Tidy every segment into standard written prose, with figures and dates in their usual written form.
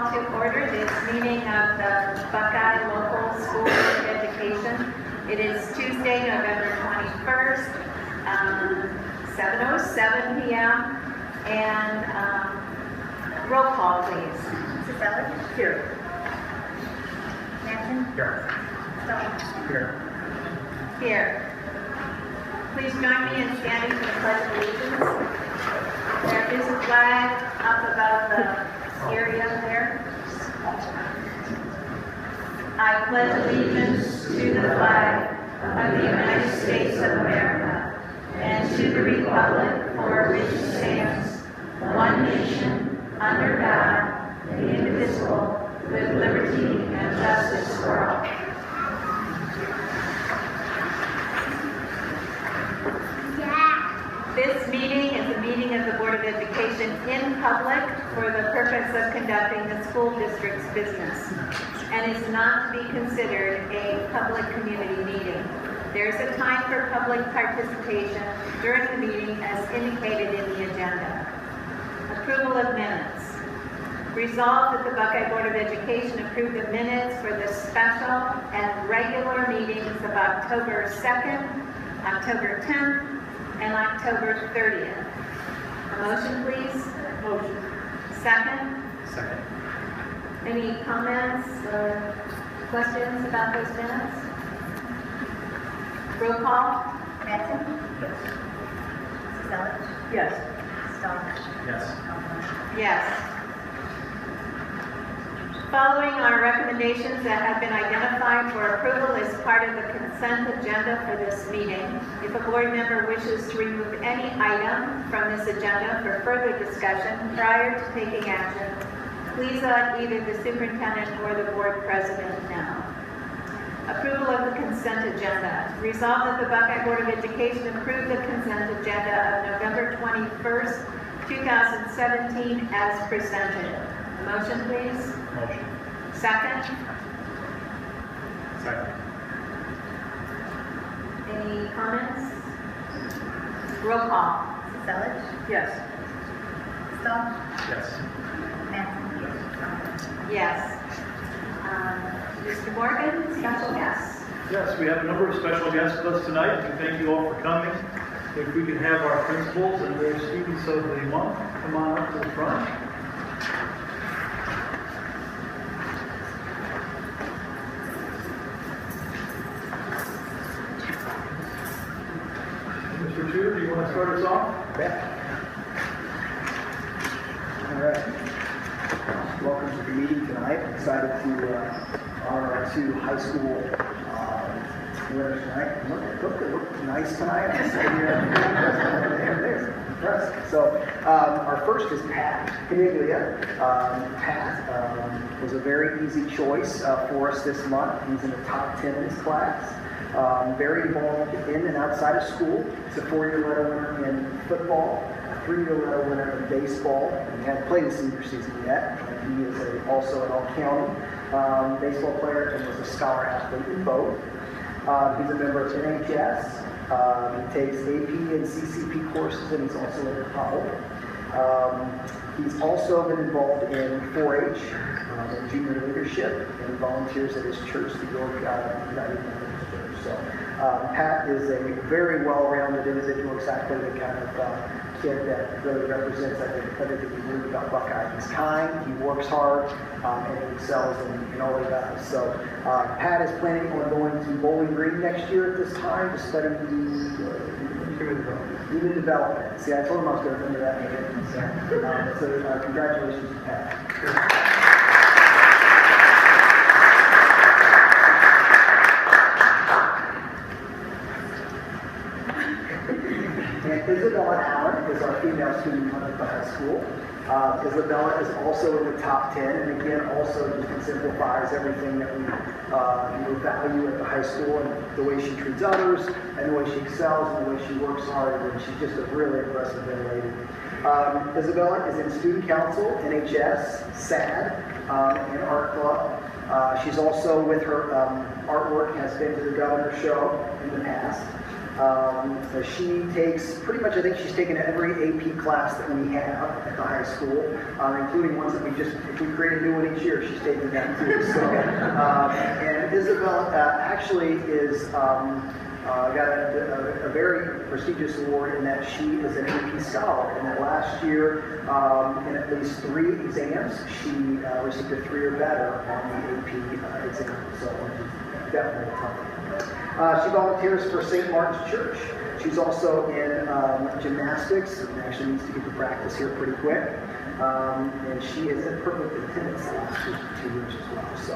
call to order this meeting of the Buckeye Local School of Education. It is Tuesday, November 21st, 7:07 p.m. And roll call, please. Mrs. Ellis? Here. Manson? Here. Stone? Here. Here. Please join me in standing for the Pledge of Allegiance. There is a flag up above the area there. I pledge allegiance to the flag of the United States of America and to the republic for which it stands, one nation, under God, indivisible, with liberty and justice for all. This meeting is a meeting of the Board of Education in public for the purpose of conducting the school district's business and is not to be considered a public community meeting. There is a time for public participation during the meeting as indicated in the agenda. Approval of minutes. Resolved that the Buckeye Board of Education approve the minutes for the special and regular meetings of October 2nd, October 10th, and October 30th. A motion, please? Motion. Second? Second. Any comments or questions about those minutes? Roll call? Manson? Yes. Mrs. Ellis? Yes. Stone? Yes. Yes. Following are recommendations that have been identified for approval as part of the consent agenda for this meeting. If a board member wishes to remove any item from this agenda for further discussion prior to taking action, please let either the superintendent or the board president know. Approval of the consent agenda. Resolved that the Buckeye Board of Education approve the consent agenda of November 21st, 2017 as presented. A motion, please? Motion. Second? Second. Any comments? Roll call. Mrs. Ellis? Yes. Stone? Yes. Manson? Yes. Mr. Morgan, special guest. Yes, we have a number of special guests with us tonight, and thank you all for coming. If we could have our principals and their students of the month come on up to the front. Mr. Chu, do you want to start us off? Yeah. All right. Welcome to the meeting tonight. I'm excited to honor our two high school winners tonight. Look nice tonight. I'm sitting here. There. Impressive. So our first is Pat Caniglia. Pat was a very easy choice for us this month. He's in the top 10 in his class. Very involved in and outside of school. He's a 4-year medal winner in football, a 3-year medal winner in baseball. He hasn't played the senior season yet. He is also an all-county baseball player and was a scholar athlete in both. He's a member of NHS. He takes AP and CCP courses, and he's also in college. He's also been involved in 4-H and junior leadership, and volunteers at his church, the York United Methodist Church. So Pat is a very well-rounded individual, exactly the kind of kid that really represents, I think, everything we believe about Buckeye. He's kind, he works hard, and he excels in all he does. So Pat is planning on going to Bowling Green next year at this time to study human development. See, I told him I was going to remember that name. So congratulations to Pat. And Isabella Allen is our female student at the high school. Isabella is also in the top 10, and again, also just exemplifies everything that we value at the high school, and the way she treats others, and the way she excels, and the way she works hard, and she's just a really impressive young lady. Isabella is in student council, NHS, SAD, and art club. She's also, with her artwork, has been to the Governor's Show in the past. She takes pretty much, I think she's taken every AP class that we have at the high school, including ones that if we create a new one each year, she's taken them too. So, and Isabel actually is got a very prestigious award in that she is an AP scholar, and that last year, in at least 3 exams, she received a 3 or better on the AP exam. So definitely a tough one. She volunteers for St. Martin's Church. She's also in gymnastics and actually needs to get to practice here pretty quick. And she is in perfect attendance the last 2 years as well. So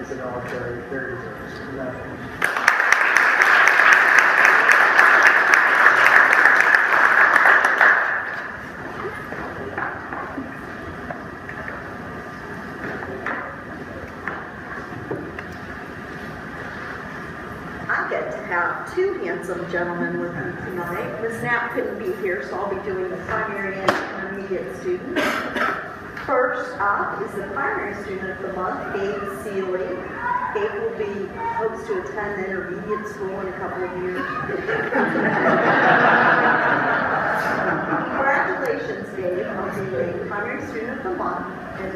Isabel, very, very deserving. Have 2 handsome gentlemen with me tonight. Ms. Knapp couldn't be here, so I'll be doing the primary and intermediate students. First up is the primary student of the month, Gabe Seeley. Gabe will be hopes to attend intermediate school in a couple of years. Congratulations, Gabe, on being a primary student of the month. And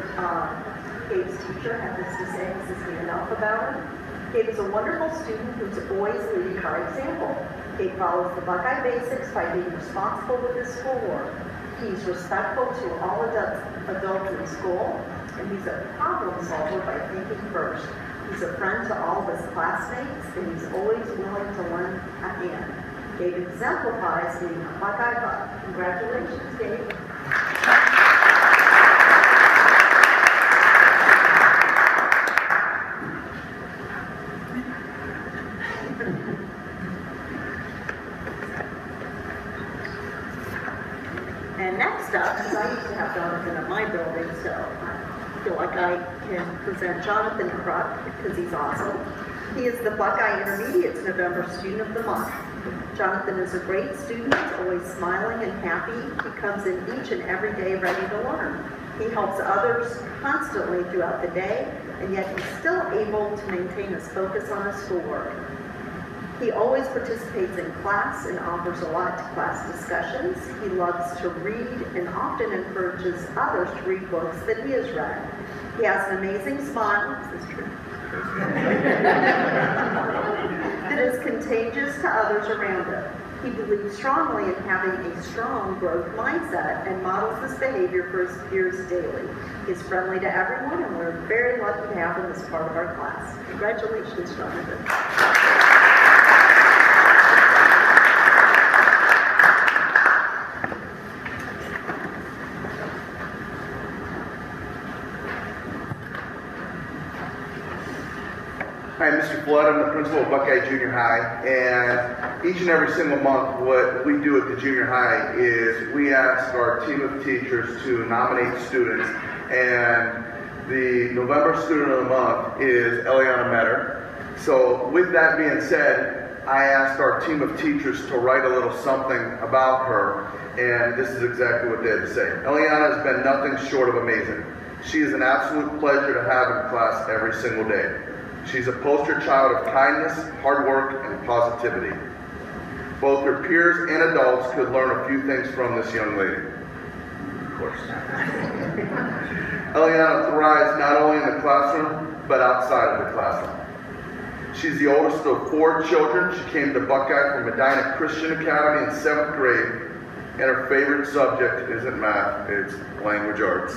Gabe's teacher had this to say, Mrs. Gandalf, about him. Gabe is a wonderful student who's always leading by example. Gabe follows the Buckeye basics by being responsible with his schoolwork. He's respectful to all adults in school, and he's a problem solver by thinking first. He's a friend to all of his classmates, and he's always willing to lend a hand. Gabe exemplifies being a Buckeye Buck. Congratulations, Gabe. And next up, because I used to have Jonathan at my building, so I feel like I can present Jonathan Krupp because he's awesome. He is the Buckeye Intermediate's November Student of the Month. Jonathan is a great student, always smiling and happy. He comes in each and every day ready to learn. He helps others constantly throughout the day, and yet he's still able to maintain his focus on his schoolwork. He always participates in class and offers a lot to class discussions. He loves to read and often encourages others to read books that he has read. He has an amazing smile, this is true, that is contagious to others around him. He believes strongly in having a strong growth mindset and models this behavior for his peers daily. He's friendly to everyone, and we're very lucky to have him as part of our class. Congratulations, Jonathan. Hi, I'm Mr. Flood. I'm the principal of Buckeye Junior High, and each and every single month what we do at the junior high is we ask our team of teachers to nominate students, and the November Student of the Month is Eliana Metter. So with that being said, I asked our team of teachers to write a little something about her, and this is exactly what they had to say. Eliana has been nothing short of amazing. She is an absolute pleasure to have in class every single day. She's a poster child of kindness, hard work, and positivity. Both her peers and adults could learn a few things from this young lady. Of course. Eliana thrives not only in the classroom, but outside of the classroom. She's the oldest of 4 children. She came to Buckeye from Medina Christian Academy in 7th grade, and her favorite subject isn't math, it's language arts.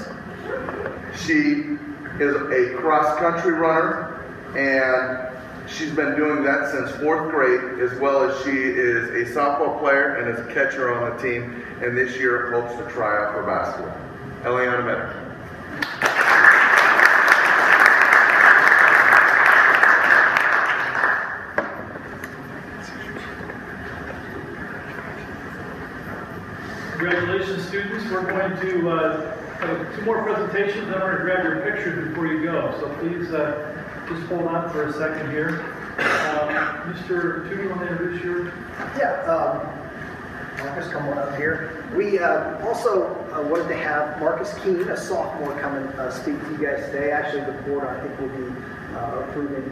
She is a cross-country runner, and she's been doing that since 4th grade, as well as she is a softball player and is a catcher on the team, and this year hopes to try out for basketball. Eliana Metter. Congratulations, students. We're going to have 2 more presentations. I'm going to grab your pictures before you go, so please just hold on for a second here. Mr. Tudor, you want to introduce your? Yeah, Marcus, come on up here. We also wanted to have Marcus Keene, a sophomore, come and speak to you guys today. Actually, the board, I think, will be approving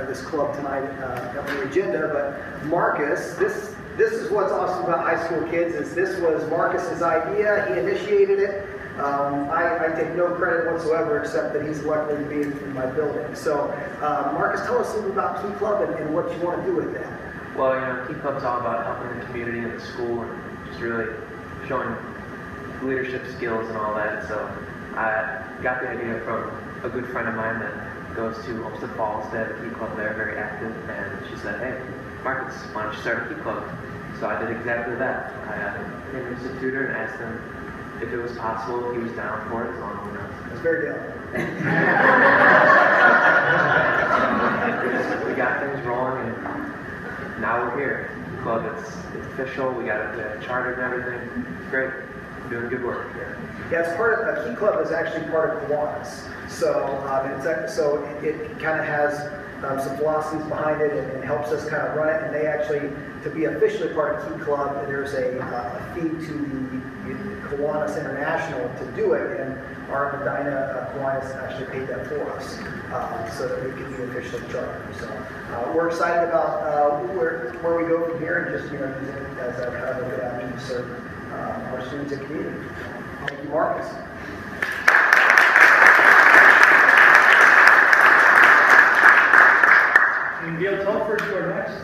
this club tonight on the agenda. But Marcus, this is what's awesome about high school kids, is this was Marcus's idea. He initiated it. I take no credit whatsoever, except that he's lucky to be in my building. So, Marcus, tell us a little about Key Club and what you want to do with that. Well, Key Club's all about helping the community and the school and just really showing leadership skills and all that. So I got the idea from a good friend of mine that goes to Olmsted Falls. They have a Key Club there, very active, and she said, hey, Marcus, why don't you start a Key Club? So I did exactly that. I came to the tutor and asked him if it was possible, if he was down for it, as long as It's very down. we got things rolling, and now we're here. Club, it's official. We got it chartered and everything. It's great. We're doing good work here. Yeah, it's part of Key Club is actually part of Kiwanis. So it kind of has some philosophies behind it and helps us kind of run it. And they actually, to be officially part of Key Club, there's a fee to the Kiwanis International to do it, and our Medina Kiwanis actually paid that for us, so that we could be officially chartered. So we're excited about where we go from here, and just using it as a kind of a good avenue to serve our students and community. Thank you, Marcus. And Gail Telford, you are next.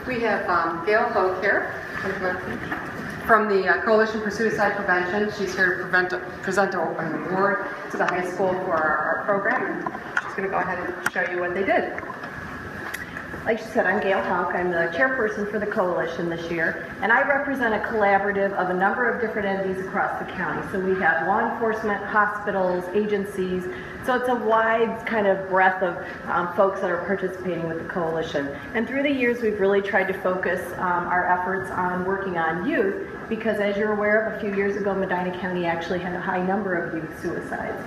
We have Gail Hoke here from the Coalition for Suicide Prevention. She's here to present an award to the high school for our program. She's going to go ahead and show you what they did. Like she said, I'm Gail Houck. I'm the chairperson for the coalition this year, and I represent a collaborative of a number of different entities across the county. So we have law enforcement, hospitals, agencies. So it's a wide kind of breadth of folks that are participating with the coalition. And through the years, we've really tried to focus our efforts on working on youth, because as you're aware of, a few years ago, Medina County actually had a high number of youth suicides.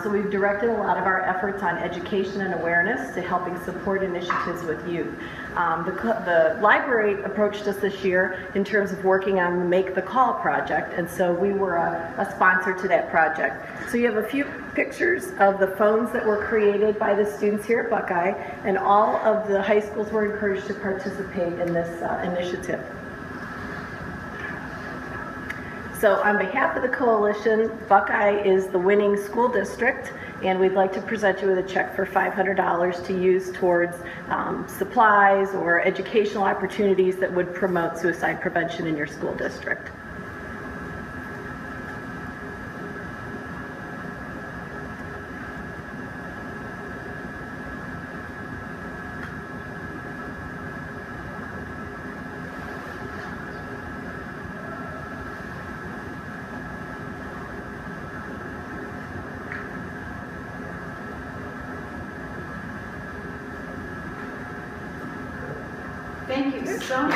So we've directed a lot of our efforts on education and awareness to helping support initiatives with youth. The library approached us this year in terms of working on the Make the Call project, and so we were a sponsor to that project. So you have a few pictures of the phones that were created by the students here at Buckeye, and all of the high schools were encouraged to participate in this initiative. So on behalf of the coalition, Buckeye is the winning school district, and we'd like to present you with a check for $500 to use towards supplies or educational opportunities that would promote suicide prevention in your school district. Thank you so much.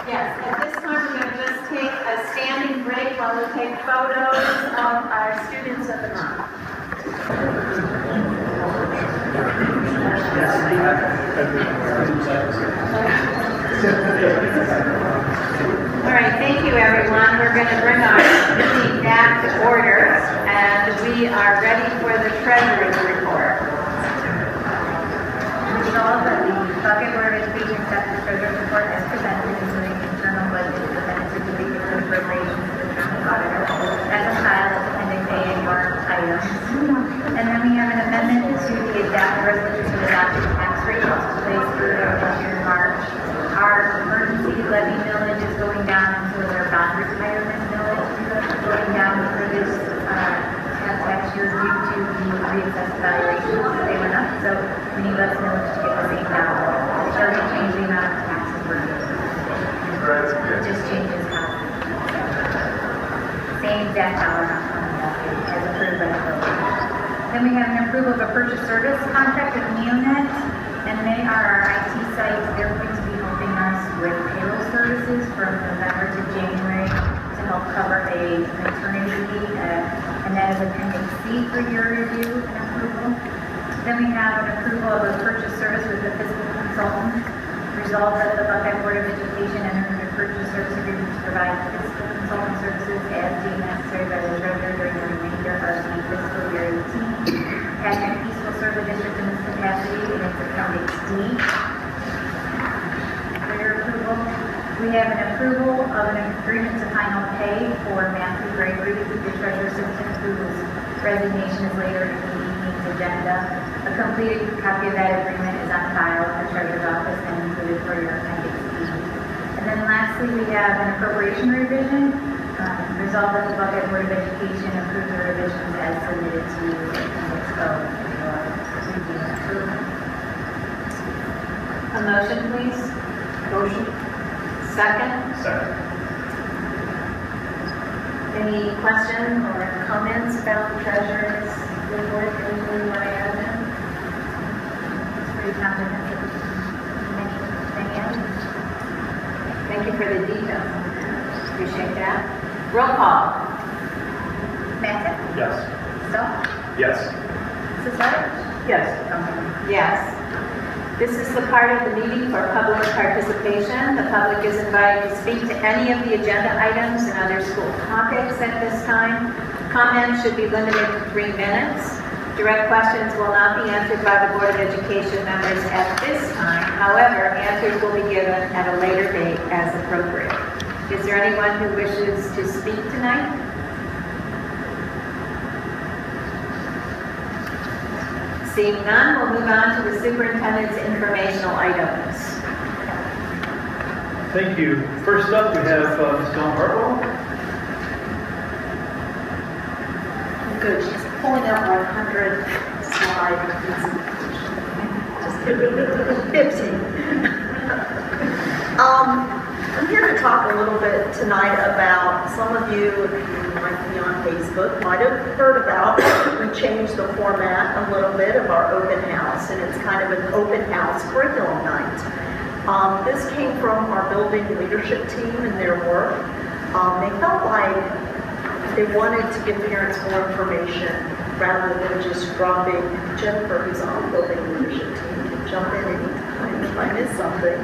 Yes, at this time we're going to just take a standing break while we take photos of our students of the month. All right, thank you everyone. We're going to bring our meeting back to order, and we are ready for the treasurer's report. Resolved that the Buckeye Board of Education accepts the treasurer's report as presented, including internal budget and certificates of appropriations to the county auditor, as a file as appendix A and your items. And then we have an amendment to the adopted resolution to adopt the tax rate to place through this year in March. Our emergency levy millage is going down until their bond retirement millage is going down for this tax year due to the reassessed valuations. They went up, so we need less millage to get the same down. It doesn't change the amount of taxes we're doing. It just changes how. Same exact dollar as approved by the building. Then we have an approval of a purchase service contract with Neonet, and they are our IT sites. They're going to be helping us with payroll services from November to January to help help cover a maternity leave, and that is Appendix C for your review and approval. Then we have an approval of a purchase service with a fiscal consultant. Resolved that the Buckeye Board of Education enter into purchase service agreement to provide fiscal consultant services as deemed necessary by the treasurer during the remainder of the fiscal year 18. Acton East will serve the district in this capacity in its Appendix D. For your approval, we have an approval of an agreement to final pay for Matthew Gregory, the treasurer assistant, whose resignation is later in the evening's agenda. A completed copy of that agreement is on file at the treasurer's office and included for your Appendix E. And then lastly, we have an appropriation revision. Resolved that the Buckeye Board of Education approve the revisions as submitted to you in Appendix O for review and approval. A motion, please. Motion. Second. Second. Any questions or comments about the treasurer's report? Anything you want to add in? Pretty comprehensive. Any others? Thank you for the details. Appreciate that. Roll call. Mattson? Yes. Stoll? Yes. Mrs. Sutter? Yes. Tony? Yes. This is the part of the meeting for public participation. The public is invited to speak to any of the agenda items and other school topics at this time. Comments should be limited to 3 minutes. Direct questions will not be answered by the Board of Education members at this time. However, answers will be given at a later date as appropriate. Is there anyone who wishes to speak tonight? Seeing none, we'll move on to the superintendent's informational items. Thank you. First up, we have Ms. Dawn Hartwell. Good, she's pulling out my 100 slide presentation. 15. I'm here to talk a little bit tonight about, some of you, if you might be on Facebook, might have heard about, we changed the format a little bit of our open house, and it's kind of an open house curriculum night. This came from our building leadership team and their work. They felt like they wanted to give parents more information rather than just dropping. Jennifer, who's on the building leadership team, can jump in anytime if I miss something.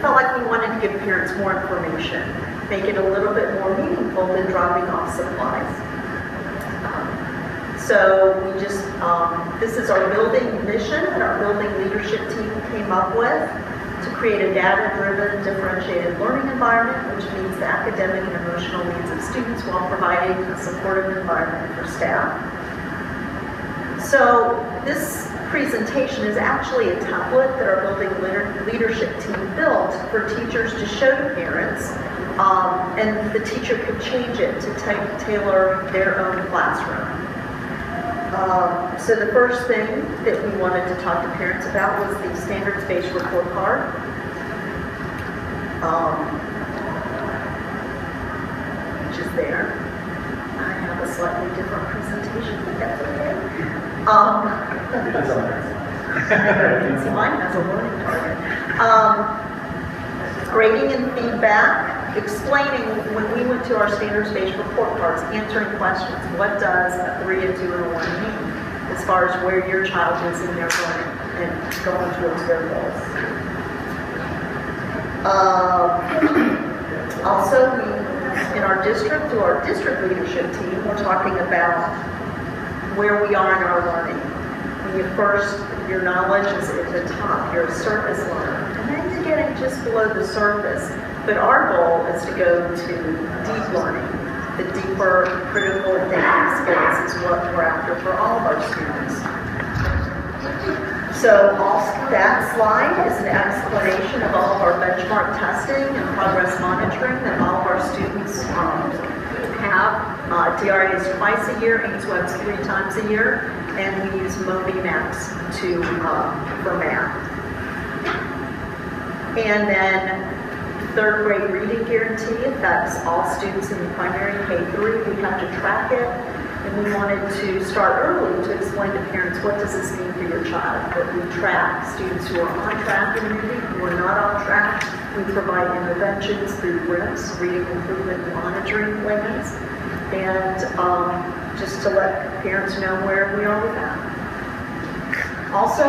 Felt like we wanted to give parents more information, make it a little bit more meaningful than dropping off supplies. So we just, this is our building mission that our building leadership team came up with to create a data-driven, differentiated learning environment, which meets the academic and emotional needs of students while providing a supportive environment for staff. So this presentation is actually a template that our building leadership team built for teachers to show to parents, and the teacher could change it to tailor their own classroom. So the first thing that we wanted to talk to parents about was the standards-based report card. Which is there. I have a slightly different presentation, but that's okay. Mine has a learning target. Grading and feedback, explaining when we went to our standards-based report cards, answering questions. What does a 3, a 2, and a 1 mean as far as where your child is in their learning and going towards their goals? Also, in our district, through our district leadership team, we're talking about where we are in our learning. When you first, your knowledge is at the top, you're a surface learner, and then you're getting just below the surface. But our goal is to go to deep learning. The deeper critical thinking skills is what we're after for all of our students. So that slide is an explanation of all of our benchmark testing and progress monitoring that all of our students have. DRA is twice a year, AIMSWeb's 3 times a year, and we use MobyMaps for math. And then 3rd grade reading guarantee affects all students in the primary K-3. We have to track it. And we wanted to start early to explain to parents, what does this mean for your child? That we track students who are on track and who are not on track. We provide interventions through RIMS, Reading Improvement Monitoring Plans, and just to let parents know where we are with that. Also,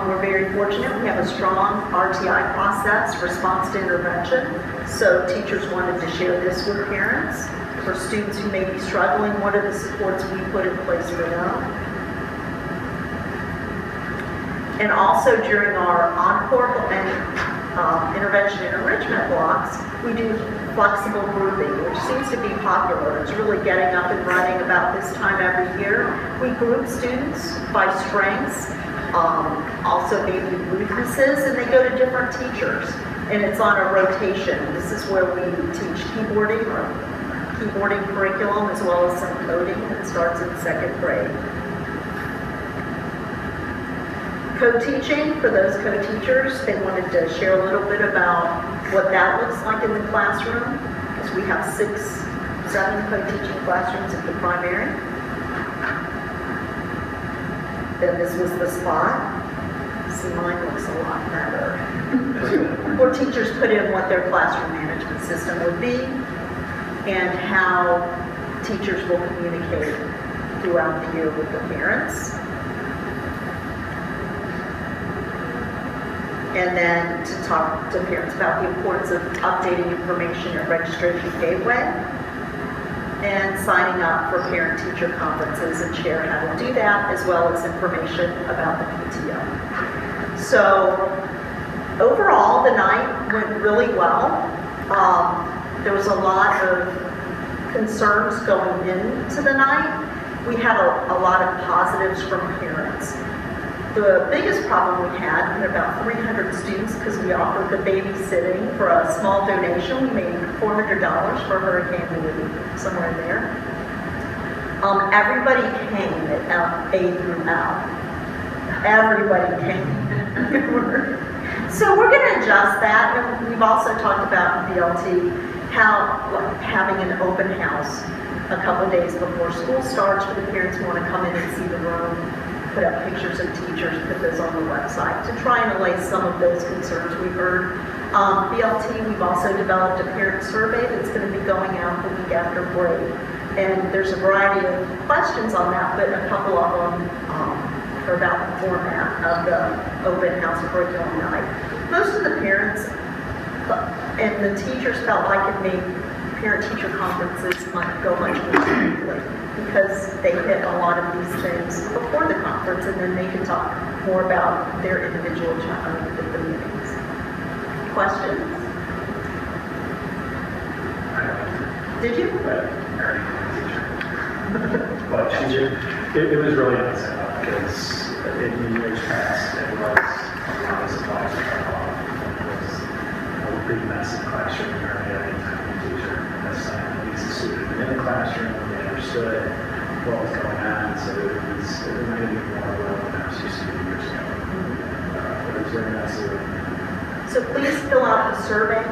we're very fortunate. We have a strong RTI process, response to intervention. So teachers wanted to share this with parents. For students who may be struggling, what are the supports we put in place for them? And also during our encore and intervention and enrichment blocks, we do flexible grouping, which seems to be popular. It's really getting up and running about this time every year. We group students by strengths, also maybe weaknesses, and they go to different teachers. And it's on a rotation. This is where we teach keyboarding curriculum as well as some coding that starts in 2nd grade. Co-teaching, for those co-teachers, they wanted to share a little bit about what that looks like in the classroom, because we have 6, 7 co-teaching classrooms at the primary. Then this was the spot. See, mine looks a lot better. Where teachers put in what their classroom management system would be and how teachers will communicate throughout the year with the parents. And then to talk to parents about the importance of updating information at Registration Gateway and signing up for parent-teacher conferences and share how to do that, as well as information about the PTO. So overall, the night went really well. There was a lot of concerns going into the night. We had a lot of positives from parents. The biggest problem we had about 300 students, because we offered the babysitting for a small donation. We made $400 for Hurricane Louie, somewhere in there. Everybody came at A through L. Everybody came. So we're going to adjust that. And we've also talked about BLT, how having an open house a couple days before school starts for the parents who want to come in and see the room, put up pictures of teachers, put those on the website to try and allay some of those concerns we heard. BLT, we've also developed a parent survey that's going to be going out the week after break. And there's a variety of questions on that, but a couple of them are about the format of the open house curriculum night. Most of the parents and the teachers felt like it made parent-teacher conferences might go much more smoothly because they hit a lot of these things before the conference, and then they can talk more about their individual child at the meetings. Questions? Did you? But it was really nice because in years past it was a lot of supplies to come off. It was a pretty massive classroom where I had any teacher assigned at least a student in the classroom. They understood what was going on, so it reminded me more of what I was used to years ago. But it was very nice to learn. So please fill out the survey.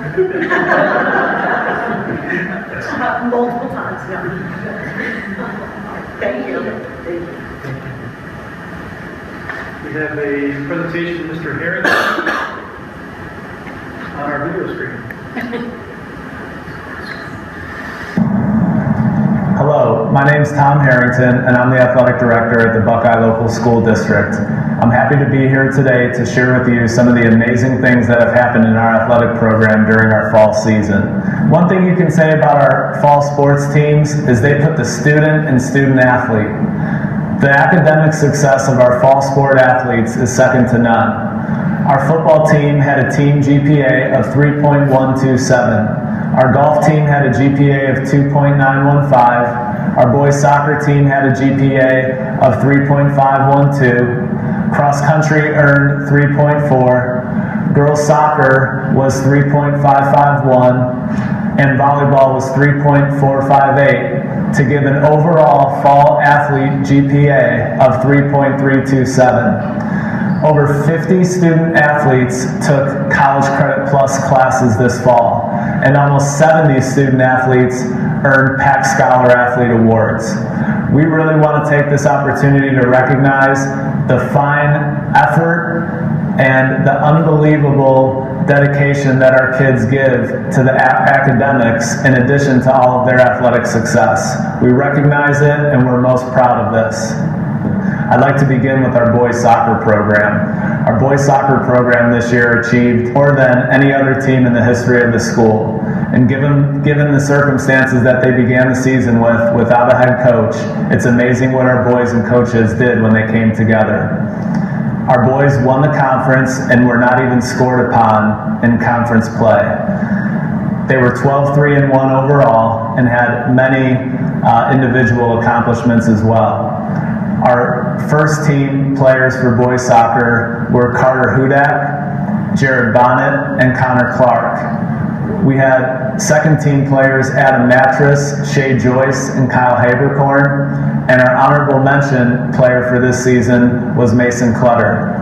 Multiple times, yeah. Thank you. We have a presentation of Mr. Harrington on our video screen. Hello, my name is Tom Harrington, and I'm the Athletic Director at the Buckeye Local School District. I'm happy to be here today to share with you some of the amazing things that have happened in our athletic program during our fall season. One thing you can say about our fall sports teams is they put the student and student athlete. The academic success of our fall sport athletes is second to none. Our football team had a team GPA of 3.127. Our golf team had a GPA of 2.915. Our boys soccer team had a GPA of 3.512. Cross country earned 3.4. Girls soccer was 3.551. And volleyball was 3.458 to give an overall fall athlete GPA of 3.327. Over 50 student athletes took College Credit Plus classes this fall, and almost 70 student athletes earned PAC Scholar Athlete Awards. We really want to take this opportunity to recognize the fine effort and the unbelievable dedication that our kids give to the academics in addition to all of their athletic success. We recognize it and we're most proud of this. I'd like to begin with our boys soccer program. Our boys soccer program this year achieved more than any other team in the history of the school. And given the circumstances that they began the season with, without a head coach, it's amazing what our boys and coaches did when they came together. Our boys won the conference and were not even scored upon in conference play. They were 12-3-1 overall and had many individual accomplishments as well. Our first team players for boys soccer were Carter Hudak, Jared Bonnet, and Connor Clark. We had second team players Adam Mattress, Shay Joyce, and Kyle Habercorn, and our honorable mention player for this season was Mason Clutter.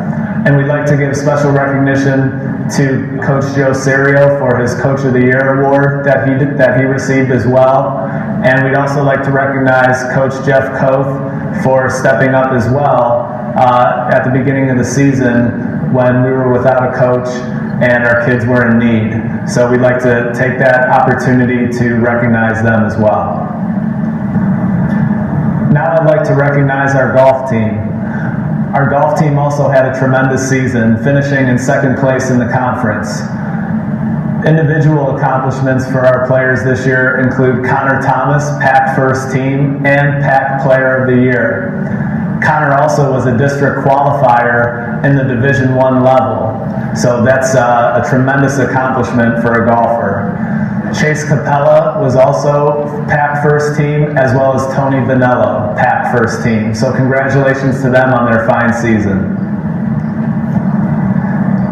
And we'd like to give special recognition to Coach Joe Serio for his Coach of the Year award that he received as well. And we'd also like to recognize Coach Jeff Koth for stepping up as well at the beginning of the season when we were without a coach and our kids were in need. So we'd like to take that opportunity to recognize them as well. Now I'd like to recognize our golf team. Our golf team also had a tremendous season, finishing in second place in the conference. Individual accomplishments for our players this year include Connor Thomas, PAC First Team, and PAC Player of the Year. Connor also was a district qualifier in the Division I level, so that's a tremendous accomplishment for a golfer. Chase Capella was also PAC First Team, as well as Tony Vanello, PAC First Team. So congratulations to them on their fine season.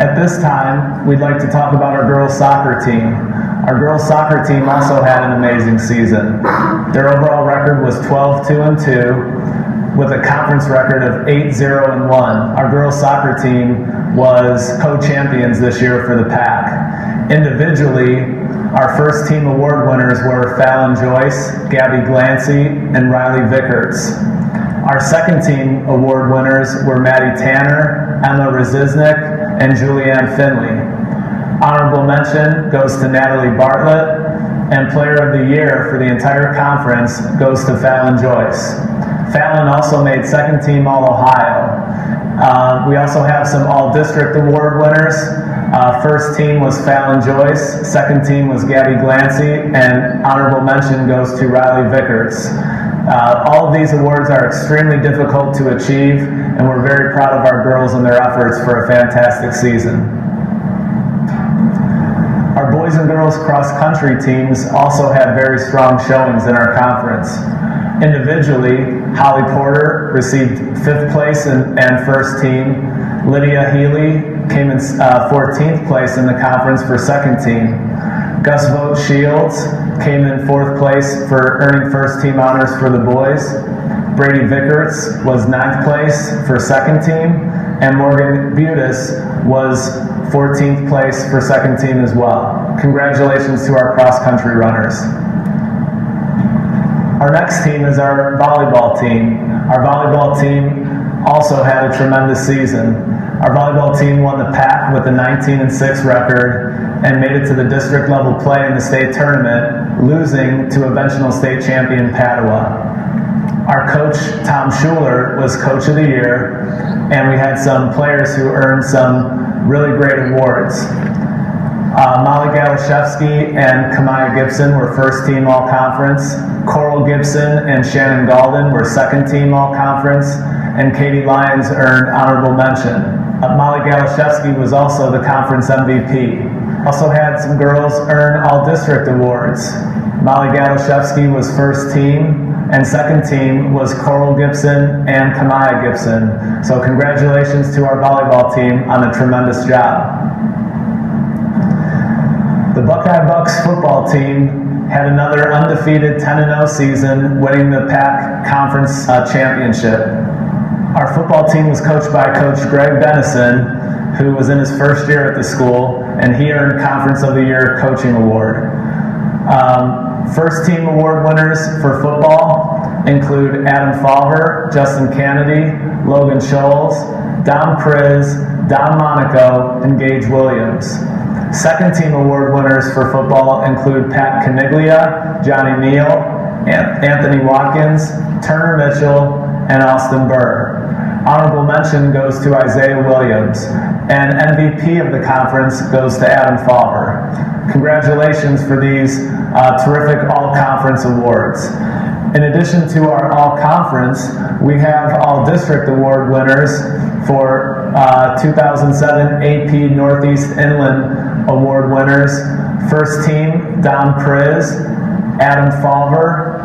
At this time, we'd like to talk about our girls soccer team. Our girls soccer team also had an amazing season. Their overall record was 12-2-2 with a conference record of 8-0-1. Our girls soccer team was co-champions this year for the PAC. Individually, our first team award winners were Fallon Joyce, Gabby Glancy, and Riley Vickerts. Our second team award winners were Maddie Tanner, Emma Reziznik, and Julianne Finley. Honorable mention goes to Natalie Bartlett, and Player of the Year for the entire conference goes to Fallon Joyce. Fallon also made second team All-Ohio. We also have some All-District Award winners. First team was Fallon Joyce, second team was Gabby Glancy, and honorable mention goes to Riley Vickerts. All of these awards are extremely difficult to achieve, and we're very proud of our girls and their efforts for a fantastic season. Our boys and girls cross-country teams also had very strong showings in our conference. Individually, Holly Porter received 5th place and first team. Lydia Healy came in 14th place in the conference for second team. Gus Vogt Shields came in 4th place for earning first team honors for the boys. Brady Vickerts was 9th place for second team, and Morgan Butis was 14th place for second team as well. Congratulations to our cross-country runners. Our next team is our volleyball team. Our volleyball team also had a tremendous season. Our volleyball team won the PAC with a 19-6 record and made it to the district level play in the state tournament, losing to eventual state champion Padua. Our coach, Tom Schuler, was Coach of the Year, and we had some players who earned some really great awards. Molly Galashevsky and Kamaya Gibson were first team all-conference. Coral Gibson and Shannon Galden were second team all-conference, and Katie Lyons earned honorable mention. Molly Galashevsky was also the conference MVP. Also had some girls earn all-district awards. Molly Galashevsky was first team, and second team was Coral Gibson and Kamaya Gibson. So congratulations to our volleyball team on a tremendous job. The Buckeye Bucks football team had another undefeated 10-0 season, winning the PAC Conference Championship. Our football team was coached by Coach Greg Dennison, who was in his first year at the school, and he earned Conference of the Year Coaching Award. First team award winners for football include Adam Falver, Justin Kennedy, Logan Scholes, Dom Priz, Don Monaco, and Gage Williams. Second team award winners for football include Pat Caniglia, Johnny Neal, Anthony Watkins, Turner Mitchell, and Austin Burr. Honorable mention goes to Isaiah Williams, and MVP of the conference goes to Adam Falver. Congratulations for these terrific all-conference awards. In addition to our all-conference, we have all-district award winners for 2007 AP Northeast Inland Award winners. First team, Don Priz, Adam Falver.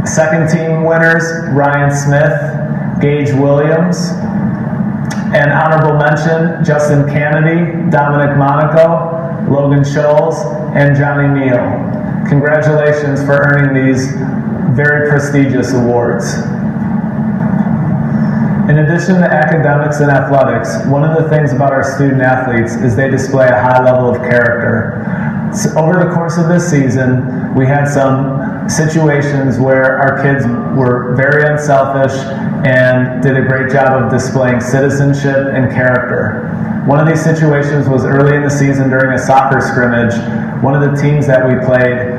Second team winners, Ryan Smith, Gage Williams. And honorable mention, Justin Kennedy, Dominic Monaco, Logan Scholes, and Johnny Neal. Congratulations for earning these very prestigious awards. In addition to academics and athletics, one of the things about our student athletes is they display a high level of character. So over the course of this season, we had some situations where our kids were very unselfish and did a great job of displaying citizenship and character. One of these situations was early in the season during a soccer scrimmage. One of the teams that we played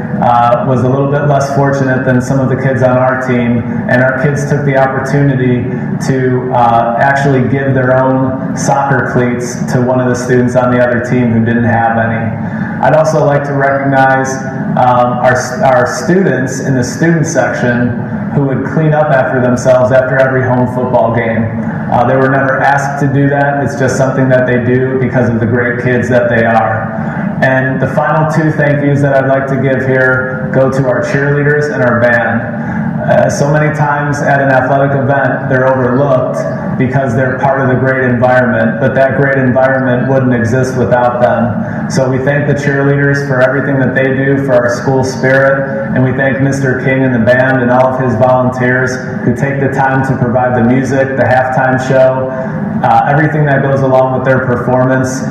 was a little bit less fortunate than some of the kids on our team, and our kids took the opportunity to actually give their own soccer cleats to one of the students on the other team who didn't have any. I'd also like to recognize our students in the student section who would clean up after themselves after every home football game. They were never asked to do that. It's just something that they do because of the great kids that they are. And the final two thank yous that I'd like to give here go to our cheerleaders and our band. So many times at an athletic event, they're overlooked because they're part of the great environment, but that great environment wouldn't exist without them. So we thank the cheerleaders for everything that they do for our school spirit, and we thank Mr. King and the band and all of his volunteers who take the time to provide the music, the halftime show, everything that goes along with their performance.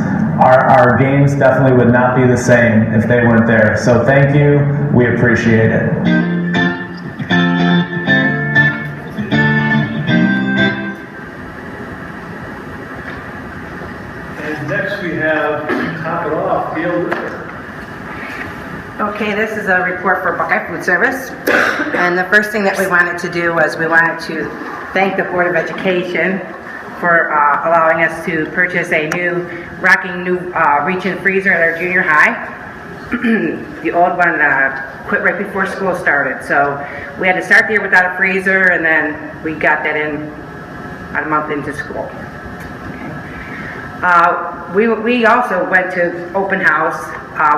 Our games definitely would not be the same if they weren't there. So thank you, we appreciate it. Next we have, top it off, Gail Whitaker. Okay, this is a report for Buckeye Food Service. And the first thing that we wanted to do was we wanted to thank the Board of Education for allowing us to purchase a rocking new reach-in freezer at our junior high. The old one quit right before school started, so we had to start the year without a freezer, and then we got that in about a month into school. We also went to open house.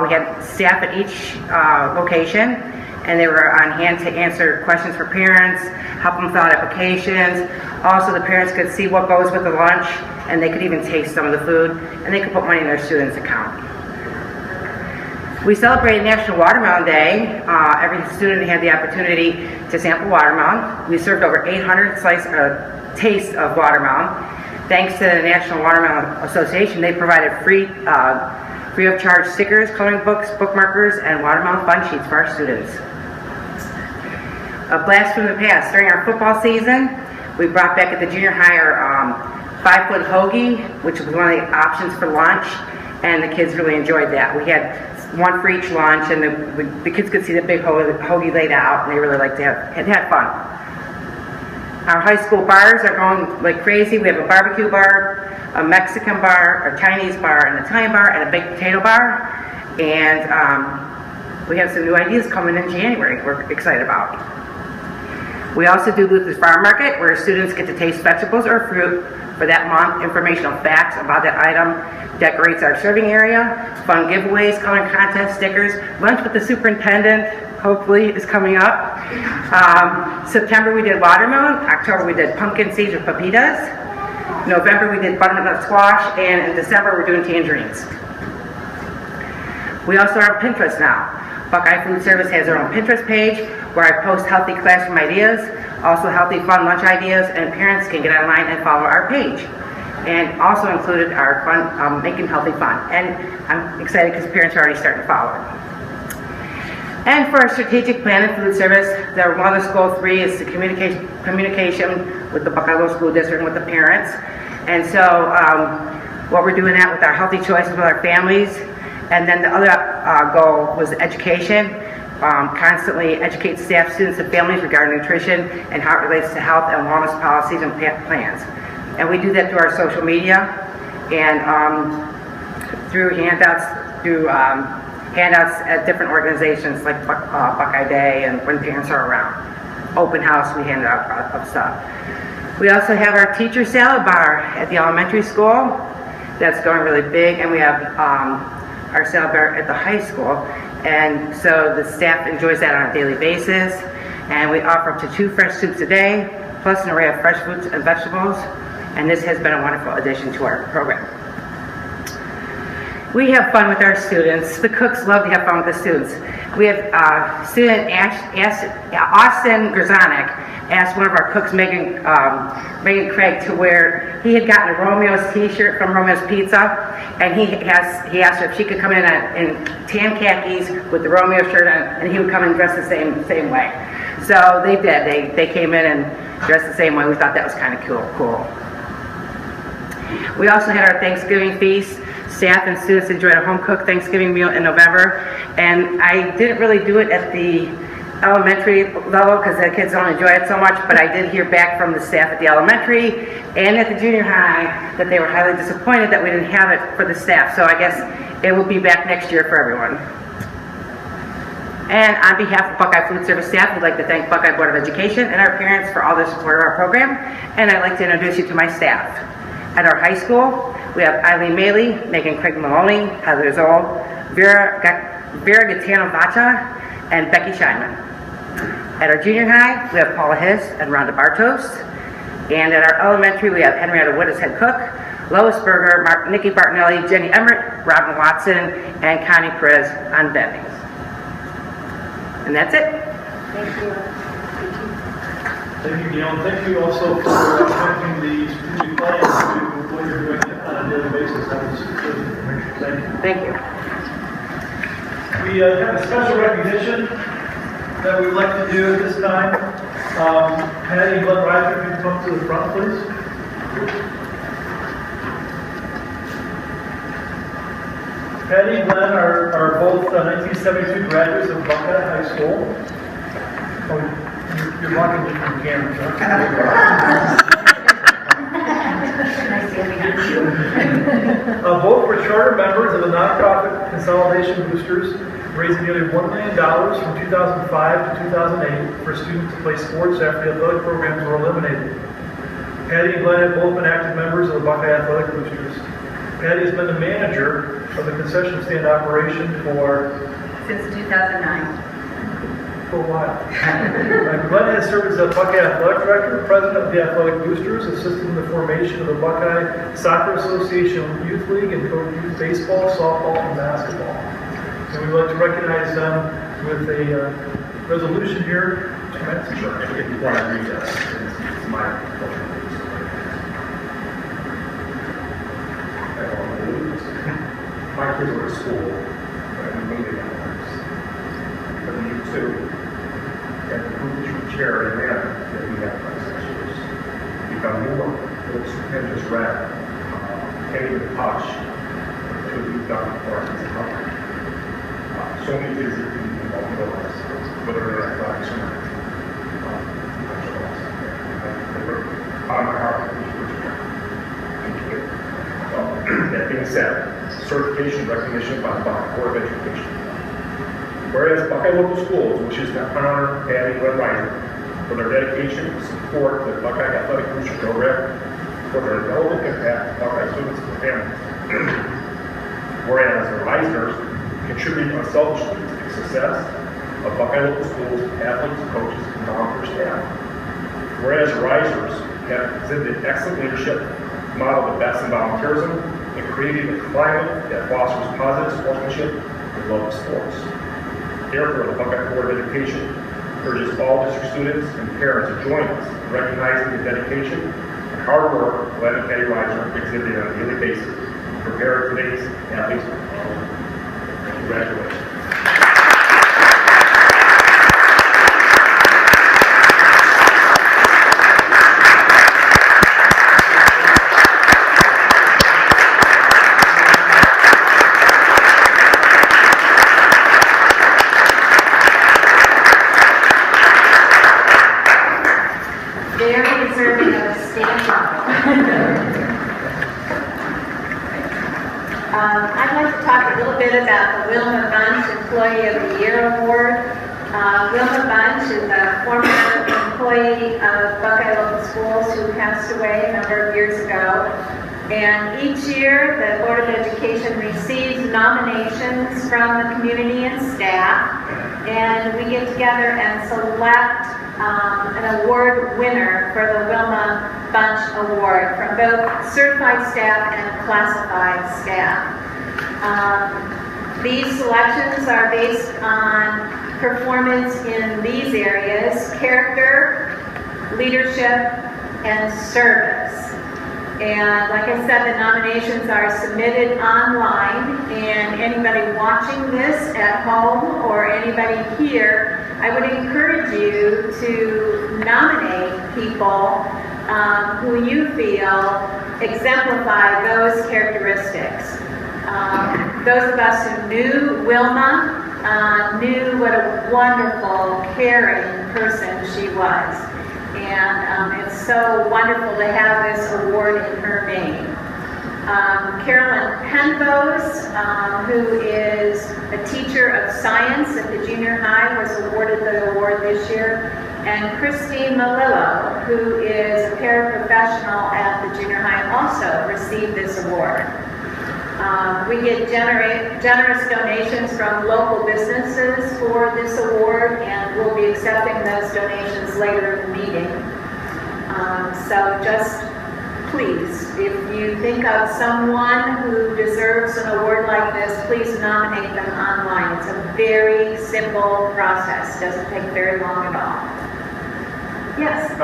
We had staff at each location, and they were on hand to answer questions for parents, help them fill out applications. Also, the parents could see what goes with the lunch, and they could even taste some of the food, and they could put money in their students' account. We celebrated National Watermelon Day. Every student had the opportunity to sample watermelon. We served over 800 tastes of watermelon. Thanks to the National Watermelon Association, they provided free of charge stickers, coloring books, bookmarkers, and watermelon fun sheets for our students. A blast from the past. During our football season, we brought back at the junior high our 5-foot hoagie, which was one of the options for lunch, and the kids really enjoyed that. We had one for each lunch, and the kids could see the big hoagie laid out, and they really liked to have fun. Our high school bars are going like crazy. We have a barbecue bar, a Mexican bar, a Chinese bar, an Italian bar, and a baked potato bar. And we have some new ideas coming in January we're excited about. We also do Luther's Farm Market, where students get to taste vegetables or fruit for that month, informational facts about that item, decorates our serving area, fun giveaways, coloring contests, stickers, lunch with the superintendent, hopefully, is coming up. September we did watermelon, October we did pumpkin seeds or pepitas, November we did butternut squash, and in December we're doing tangerines. We also have Pinterest now. Buckeye Food Service has their own Pinterest page where I post healthy classroom ideas, also healthy fun lunch ideas, and parents can get online and follow our page. And also included our fun, making healthy fun. And I'm excited because parents are already starting to follow it. And for our strategic plan and food service, the wellness goal 3 is the communication with the Buckeye Local School District and with the parents. And so what we're doing that with our healthy choices with our families. And then the other goal was education. Constantly educate staff, students, and families regarding nutrition and how it relates to health and wellness policies and plans. And we do that through our social media and through handouts, at different organizations like Buckeye Day and when parents are around. Open house, we hand out stuff. We also have our teacher salad bar at the elementary school. That's going really big, and we have our salad bar at the high school. And so the staff enjoys that on a daily basis. And we offer up to 2 fresh soups a day, plus an array of fresh fruits and vegetables. And this has been a wonderful addition to our program. We have fun with our students. The cooks love to have fun with the students. We have student Austin Grzanek asked one of our cooks, Megan Craig, to wear, he had gotten a Romeo's t-shirt from Romeo's Pizza, and he asked her if she could come in tan khakis with the Romeo shirt on, and he would come in dressed the same way. So they did. They came in and dressed the same way. We thought that was kind of cool. We also had our Thanksgiving feast. Staff and students enjoyed a home-cooked Thanksgiving meal in November, and I didn't really do it at the elementary level because the kids don't enjoy it so much, but I did hear back from the staff at the elementary and at the junior high that they were highly disappointed that we didn't have it for the staff, so I guess it will be back next year for everyone. And on behalf of Buckeye Food Service staff, we'd like to thank Buckeye Board of Education and our parents for all their support of our program, and I'd like to introduce you to my staff. At our high school, we have Eileen Maley, Megan Craig Maloney, Heather Zoll, Vera Gaetano-Vacha, and Becky Scheinman. At our junior high, we have Paula Hiss and Rhonda Bartos. And at our elementary, we have Henrietta Wood as head cook, Lois Berger, Nikki Bartonelli, Jenny Emmert, Robin Watson, and Connie Perez on vending. And that's it. Thank you. Thank you, Gail. And thank you also for accompanying the strategic plan to what you're doing on a daily basis. That was good information. Thank you. Thank you. We have a special recognition that we'd like to do at this time. Patty and Glenn Reiser, if you can come to the front, please. Patty and Glenn are both 1972 graduates of Buckeye High School. Oh, you're walking me from the camera, both were charter members of the nonprofit Consolidation Boosters, raising nearly $1 million from 2005 to 2008 for students to play sports after the athletic programs were eliminated. Patty and Glenn have both been active members of the Buckeye Athletic Boosters. Patty has been the manager of the concession stand operation Since 2009. For a while. Glenn has served as the Buckeye Athletic Director, President of the Athletic Boosters, assisted in the formation of the Buckeye Soccer Association Youth League, and coached youth baseball, softball, and basketball. And we'd like to recognize them with a resolution here. Sure, if you want to read this, it's my pleasure. My kids were at school, and we made it but you too. And the group chair and man that we have professors become more, it's just read, can't even touch until you've done for us as a company. So many things that we can involve with us, whether they're athletics or not. On my heart, that being said, certification recognition by the Buckeye Board of Education. Whereas Buckeye Local Schools wishes to honor Patty and Glenn Reiser for their dedication to support the Buckeye Athletic Booster Program for their indelible impact on Buckeye students and families. Whereas the Reisers contribute unselfishly to the success of Buckeye Local Schools, athletes, coaches, and volunteer staff. Whereas the Reisers have exhibited excellent leadership, modeled the best in volunteerism, and created a climate that fosters positive sportsmanship and love of sports. Therefore, the Buckeye Board of Education urges all district students and parents to join us in recognizing the dedication and hard work Glenn and Patty Reiser exhibit on a daily basis to prepare today's athletes. Congratulations. talk a little bit about the Wilma Bunch Employee of the Year Award. Wilma Bunch is a former employee of Buckeye Local Schools who passed away a number of years ago. And each year, the Board of Education receives nominations from the community and staff. And we get together and select an award winner for the Wilma Bunch Award from both certified staff and classified staff. These selections are based on performance in these areas: character, leadership, and service. And like I said, the nominations are submitted online, and anybody watching this at home or anybody here, I would encourage you to nominate people who you feel exemplify those characteristics. Those of us who knew Wilma knew what a wonderful, caring person she was. And it's so wonderful to have this award in her name. Carolyn Penrose, who is a teacher of science at the junior high, was awarded the award this year. And Christine Malillo, who is a paraprofessional at the junior high, also received this award. We get generous donations from local businesses for this award, and we'll be accepting those donations later in the meeting. So just please, if you think of someone who deserves an award like this, please nominate them online. It's a very simple process. Doesn't take very long at all. Yes? I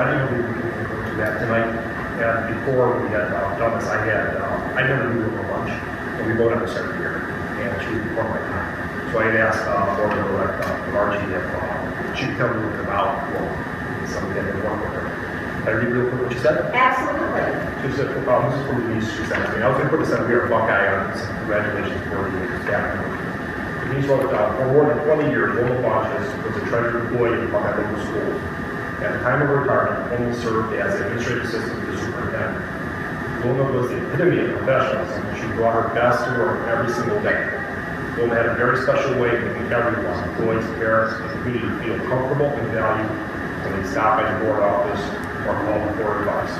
didn't know we were going to do that tonight. And before we had done this, I never knew we were lunch, and we voted on this every year, and she was before my time. So I had asked board member Margie if she could tell me a little bit about something that they want with her. Can I read real quick what she said? Absolutely. She said, this is from Denise, she said to me. I was going to put this on here at Buckeye on some congratulations for the staff. Denise wrote down, for more than 20 years, Wilma Bunch was a treasured employee of Buckeye Local Schools. At the time of her retirement, Wilma served as an administrative assistant to the superintendent. Wilma was the epitome of professionalism. She brought her best to work every single day. Wilma had a very special way of making everyone, employees, parents, and the community, feel comfortable and valued when they stopped by the board office or called for advice.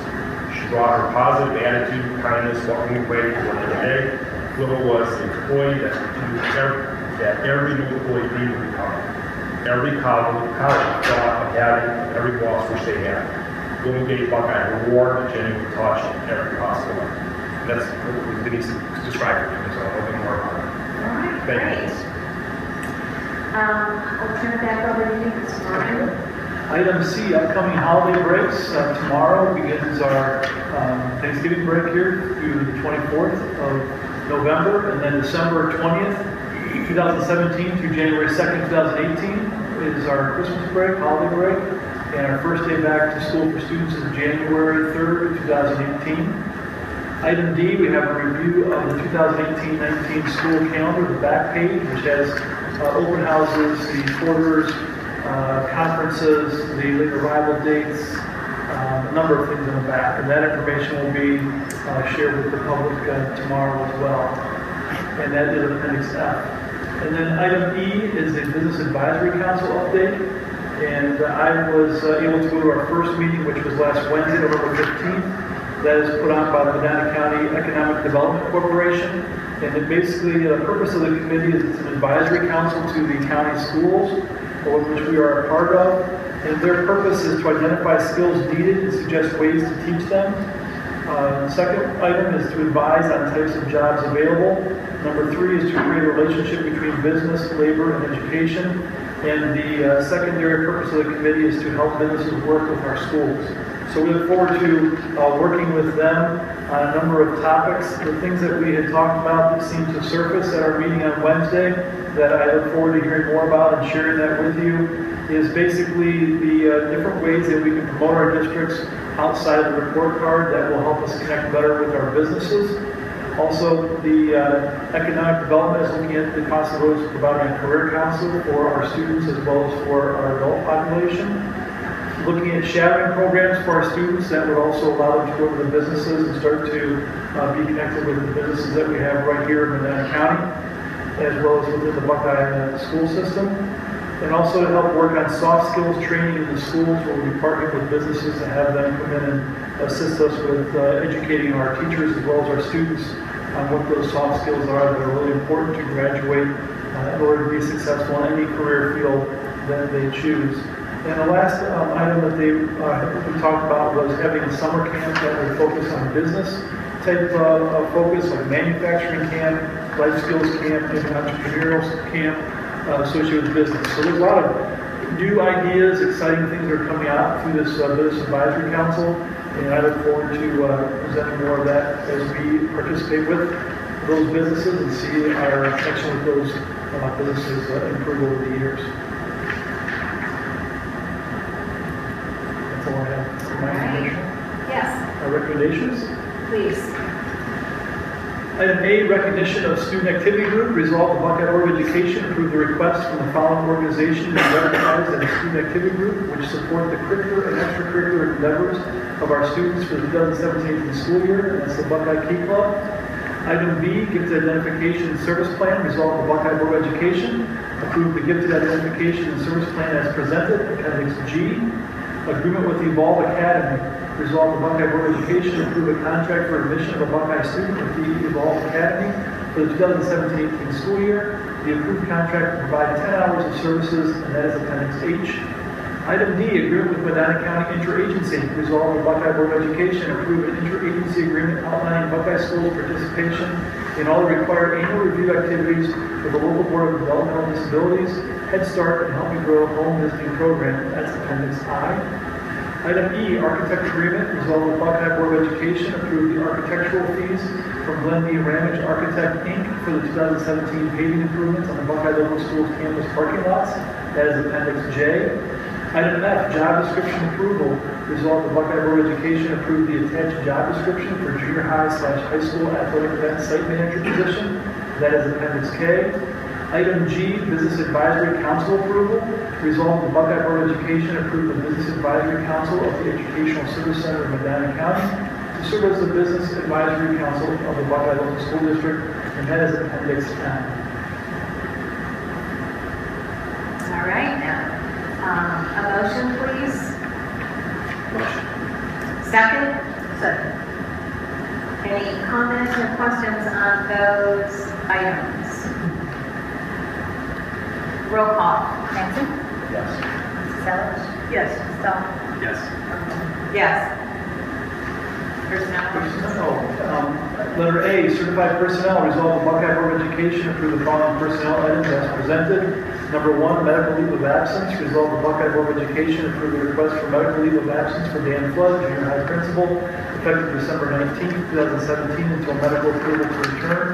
She brought her positive attitude, kindness, welcoming way to work every day. Wilma was the employee that every new employee dreamed of becoming. Every college thought of having, every boss wish they had. Wilma gave Buckeye a warm, genuine touch in every possible way. And that's what Denise described it to me, so I'll open more about it. All right, Thank great. you. I'll turn it back over to you, Mr. Morgan. Item C, upcoming holiday breaks. Tomorrow begins our Thanksgiving break here through the 24th of November, and then December 20th, 2017 through January 2nd, 2018 is our Christmas break, holiday break, and our first day back to school for students is January 3rd, 2018. Item D, we have a review of the 2018-19 school calendar, the back page, which has open houses, the quarters, conferences, the late arrival dates, a number of things on the back, and that information will be shared with the public tomorrow as well. And that is Appendix F. And then item E is the Business Advisory Council update. And I was able to go to our first meeting, which was last Wednesday, November 15th. That is put on by the Medina County Economic Development Corporation. And it basically, the purpose of the committee is it's an advisory council to the county schools, which we are a part of. And their purpose is to identify skills needed and suggest ways to teach them. The second item is to advise on types of jobs available. Number 3 is to create a relationship between business, labor, and education. And the secondary purpose of the committee is to help businesses work with our schools. So we look forward to working with them on a number of topics. The things that we had talked about that seemed to surface at our meeting on Wednesday that I look forward to hearing more about and sharing that with you is basically the different ways that we can promote our districts outside of the report card that will help us connect better with our businesses. Also, the economic development is looking at the possibilities of providing a career council for our students as well as for our adult population. Looking at shadowing programs for our students that would also allow them to go to the businesses and start to be connected with the businesses that we have right here in Medina County, as well as within the Buckeye school system. And also to help work on soft skills training in the schools, where we partner with businesses to have them come in and assist us with educating our teachers as well as our students on what those soft skills are that are really important to graduate in order to be successful in any career field that they choose. And the last item that we talked about was having a summer camp that would focus on business type of focus, like manufacturing camp, life skills camp, maybe entrepreneurial camp associated with business. So there's a lot of new ideas, exciting things that are coming out through this Business Advisory Council, and I look forward to presenting more of that as we participate with those businesses and see our connection with those businesses improve over the years. That's all I have for my information. Yes, Our recommendations? please. Item A, recognition of student activity group. Resolve the Buckeye Board of Education approve the request from the following organizations to recognize as a student activity group which support the curricular and extracurricular endeavors of our students for the 2017 school year, and that's the Buckeye Key Club. Item B, gifted identification and service plan. Resolve the Buckeye Board of Education approve the gifted identification and service plan as presented, Appendix G. Agreement with the Evolve Academy. Resolve the Buckeye Board of Education approve a contract for admission of a Buckeye student with the Evolve Academy for the 2017-18 school year. The approved contract will provide 10 hours of services, and that is Appendix H. Item D, agreement with Medina County Interagency. Resolve the Buckeye Board of Education approve an interagency agreement outlining Buckeye Schools' participation in all the required annual review activities for the local Board of Developmental Disabilities, Head Start, and Help Me Grow home visiting program. That's Appendix I. Item E, architect agreement. Resolve the Buckeye Board of Education approve the architectural fees from Glenn Ramage Architect, Inc. for the 2017 paving improvements on the Buckeye Local Schools campus parking lots. That is Appendix J. Item F, job description approval. Resolve the Buckeye Board of Education approve the attached job description for junior high/high school athletic event site manager position. That is Appendix K. Item G, Business Advisory Council approval. Resolve the Buckeye Board of Education approve the Business Advisory Council of the Educational Service Center of Medina County to serve as the Business Advisory Council of the Buckeye Local School District, and that is Appendix N. All right, now, a motion, please. Second? Second. Any comments or questions on those items? Roll call. Hanson? Yes. Sellers? Yes. Stone? Yes. Yes. Personnel? Letter A, certified personnel. Resolve the Buckeye Board of Education approve the following personnel items as presented. Number 1, medical leave of absence. Resolve the Buckeye Board of Education approve the request for medical leave of absence for Dan Flood, junior high principal, effective December 19, 2017 until medical approval to return.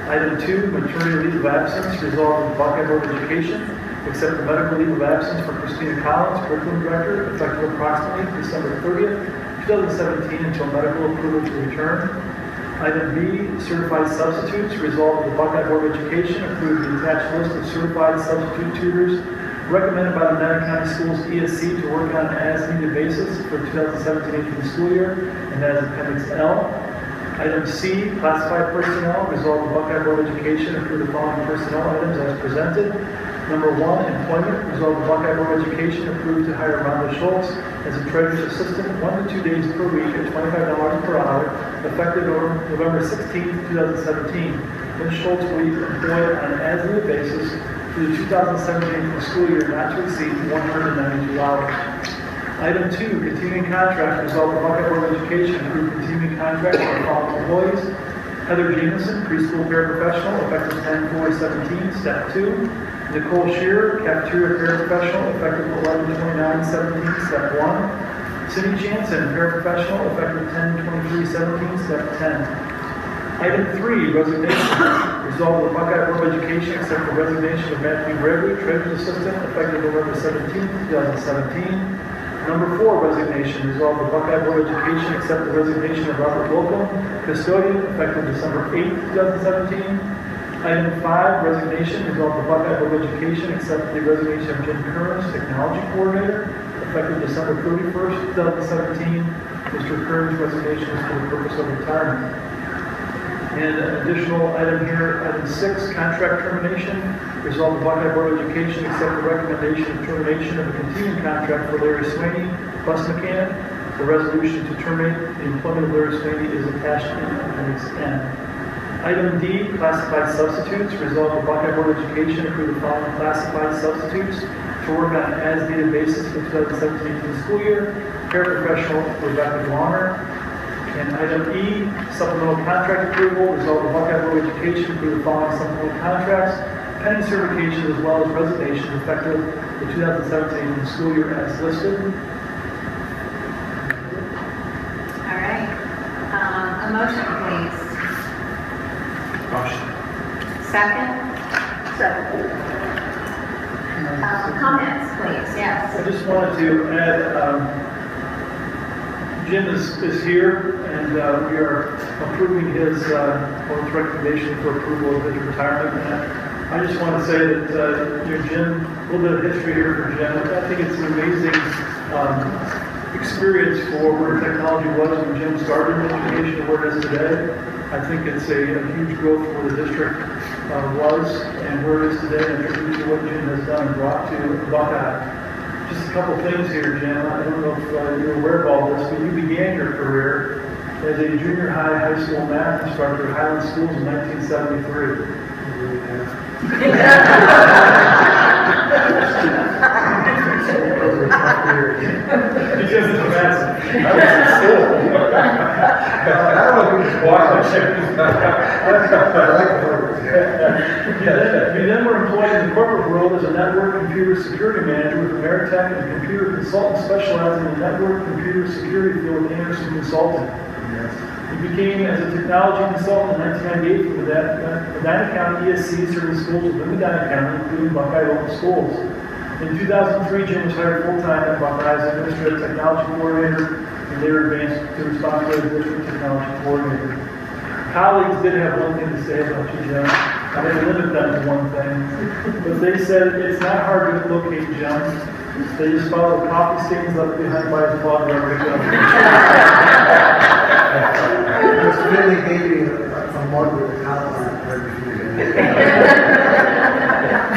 Item 2, maternity leave of absence. Resolve the Buckeye Board of Education accept the medical leave of absence for Christina Collins, curriculum director, effective approximately December 30th, 2017 until medical approval to return. Item B, certified substitutes. Resolve the Buckeye Board of Education approve the attached list of certified substitute tutors recommended by the Medina County Schools ESC to work on an as-needed basis for the 2017-18 school year, and that is Appendix L. Item C, classified personnel. Resolve the Buckeye Board of Education approve the following personnel items as presented. Number 1, employment. Resolve the Buckeye Board of Education approve to hire Rhonda Schultz as a treasurer's assistant 1 to 2 days per week at $25 per hour, effective November 16, 2017. Ms. Schultz will be employed on an as-needed basis for the 2017 school year not to exceed 192 hours. Item 2, continuing contract. Resolve the Buckeye Board of Education approve continuing contract for the following employees. Heather Jamison, preschool paraprofessional, effective 10/4/17, step 2. Nicole Shearer, cafeteria paraprofessional, effective 11/29/17, step 1. Cindy Jansen, paraprofessional, effective 10/23/17, step 10. Item 3, resignation. Resolve the Buckeye Board of Education accept the resignation of Matthew Gregory, treasurer's assistant, effective November 17, 2017. Number 4, resignation. Resolve the Buckeye Board of Education accept the resignation of Robert Wilcom, custodian, effective December 8, 2017. Item 5, resignation. Resolve the Buckeye Board of Education accept the resignation of Jim Kearns, technology coordinator, effective December 31st, 2017. Mr. Kern's resignation is for the purpose of retirement. And an additional item here, item 6, contract termination. Resolve the Buckeye Board of Education accept the recommendation of termination of a continuing contract for Larry Sweeney, bus mechanic. The resolution to terminate the employment of Larry Sweeney is attached in Appendix N. Item D, classified substitutes. Resolve the Buckeye Board of Education approve the following classified substitutes to work on an as-needed basis for the 2017 school year. Paraprofessional Rebecca Dwyer. And item E, supplemental contract approval. Resolve the Buckeye Board of Education approve the following supplemental contracts, pending certification as well as resignation effective the 2017 school year as listed. All right. A motion, please. Motion. Second? Comments, please, yes. I just wanted to add, Jim is here, and we are approving his board's recommendation for approval of his retirement. And I just want to say that, Jim, a little bit of history here for Jim. I think it's an amazing experience for where technology was when Jim started in education and where it is today. I think it's a huge growth for the district was and where it is today, and attribute to what Jim has done and brought to Buckeye. Just a couple things here, Jim. I don't know if you're aware of all this, but you began your career as a junior high school math instructor at Highland Schools in 1973. Because it's massive. I was in school. I don't know if you just watched You then were employed in the corporate world as a network computer security manager with Ameritech and a computer consultant specializing in the network computer security field with Anderson Consulting. You became as a technology consultant in 1998 for Medina County ESC serving schools within Medina County, including Buckeye local schools. In 2003, Jim was hired full-time at Buckeye as Administrative Technology Coordinator, and later advanced to responsibility as District Technology Coordinator. Colleagues did have one thing to say about you, Jim. I didn't limit them to one thing, but they said it's not hard to locate Jim. They just follow the coffee stains left behind by his father every day. It's really maybe a mug with a outline for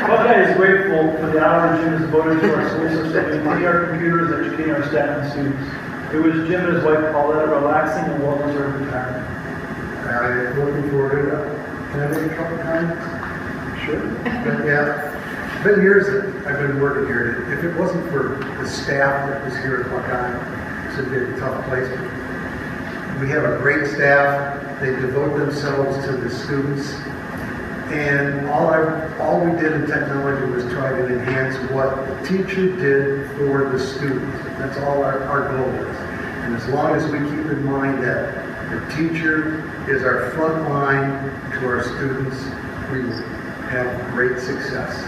Buckeye is grateful for the honor Jim has devoted to our school system, maintaining our computers, educating our staff and students. It was Jim and his wife Paulette a relaxing and well-deserved retirement. I'm looking forward to it. Can I make a couple comments? Sure. But yeah, it's been years that I've been working here. If it wasn't for the staff that was here at Buckeye, this would be a tough place. We have a great staff. They devote themselves to the students. And all we did in technology was try to enhance what the teacher did for the student. That's all our goal is. And as long as we keep in mind that the teacher is our front line to our students, we will have great success.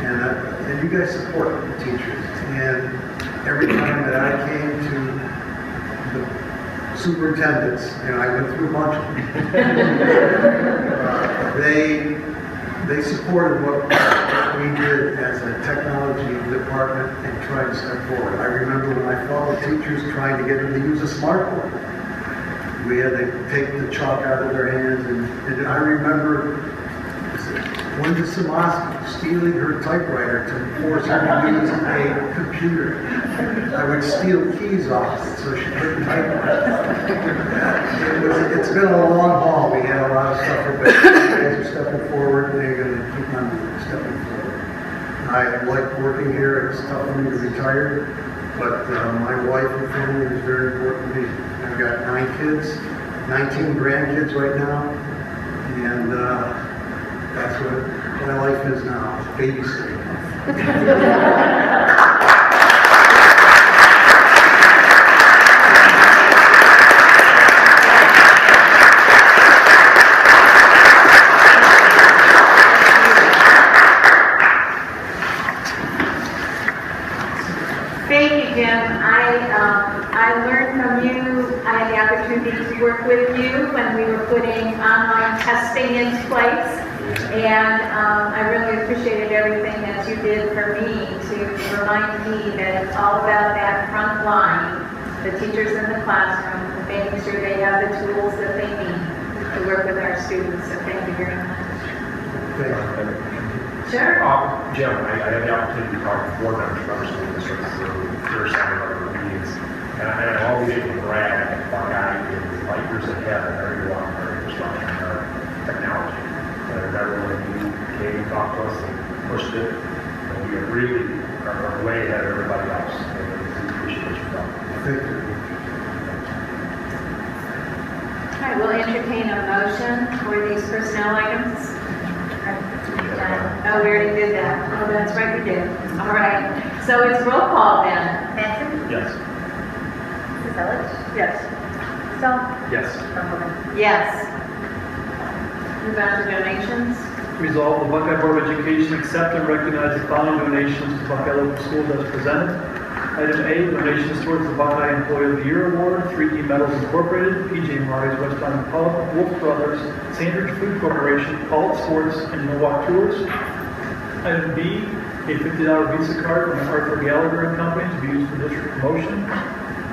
And you guys support the teachers. And every time that I came to the superintendents, I went through a bunch of them. They supported what we did as a technology department and tried to step forward. I remember when I followed teachers trying to get them to use a smartboard. We had to take the chalk out of their hands, and I remember Linda Simoski stealing her typewriter to force her to use a computer. I would steal keys off it so she couldn't type it. It's been a long haul. We had a lot of stuff, but you guys are stepping forward. They're going to keep on stepping forward. I like working here. It's tough for me to retire, but my wife and family is very important to me. I've got 9 kids, 19 grandkids right now, and that's what my life is now, babysitting. Thank you, Jim. I learned from you. I had the opportunity to work with you when we were putting online testing into place. And I really appreciated everything that you did for me to remind me that it's all about that front line, the teachers in the classroom, making sure they have the tools that they need to work with our students. So thank you very much. Sure. Jim, I had the opportunity to talk to board members from other school districts through some of our meetings, and I always able to brag at Buckeye is like years ahead of everyone on our infrastructure and our technology. Everyone came and talked to us and pushed it, and we really are way ahead of everybody else. And we appreciate what you've done. Thank you. I will entertain a motion for these personnel items. Oh, we already did that. Oh, that's right, we did. All right. So it's roll call then. Mattson? Yes. Mrs. Ellis? Yes. Stahl? Yes. Rumpelman? Yes. Move on to donations. Resolve the Buckeye Board of Education accept and recognize the following donations to Buckeye Local Schools as presented. Item A, donations towards the Buckeye Employee of the Year Award, 3D Metals Incorporated, PJ Marty's Westbound Pub, Wolf Brothers, Sandridge Food Corporation, Paul Sports, and Milwaukee Tours. Item B, a $50 Visa card from Arthur Gallagher and Company to be used for district promotion.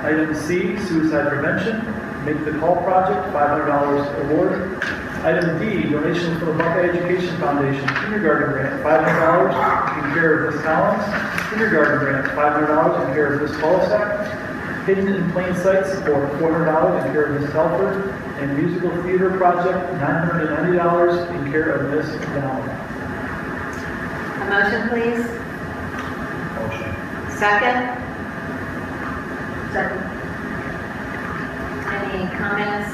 Item C, suicide prevention, Make the Call Project, $500 award. Item D, donations for the Buckeye Education Foundation Kindergarten Grant, $500 in care of Ms. Collins. Kindergarten Grant, $500 in care of Ms. Polisak. Hidden in Plain Sight Support, $400 in care of Ms. Telford. And Musical Theater Project, $990 in care of Ms. Dowd. A motion, please. Motion. Second? Second. Any comments?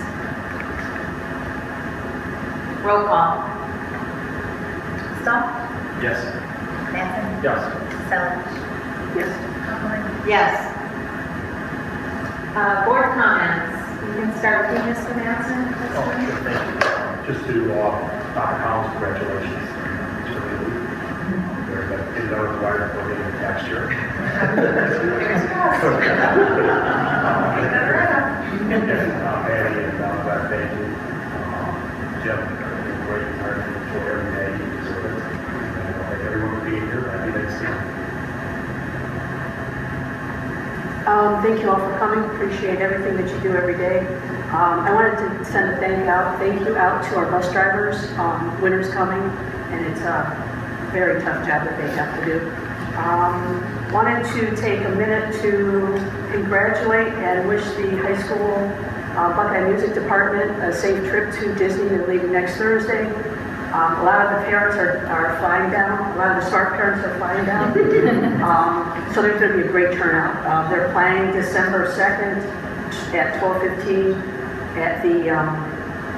Roll call. Stahl? Yes. Mattson? Yes. Mrs. Ellis? Yes. Rumpelman? Yes. Board comments. You can start with you, Mr. Mattson. Oh, sure, thank you. Just to Dr. Collins, congratulations. It's really very good. It's not required for getting a tax year. Patty and Beth, thank you. Jim, great environment for every day. You deserve it. And thank everyone for being here. Happy Thanksgiving. Thank you all for coming. Appreciate everything that you do every day. I wanted to send a thank you out to our bus drivers. Winter's coming, and it's a very tough job that they have to do. Wanted to take a minute to congratulate and wish the high school Buckeye Music Department a safe trip to Disney. They're leaving next Thursday. A lot of the parents are flying down. A lot of the smart parents are flying down. So there's going to be a great turnout. They're playing December 2nd at 12:15 at the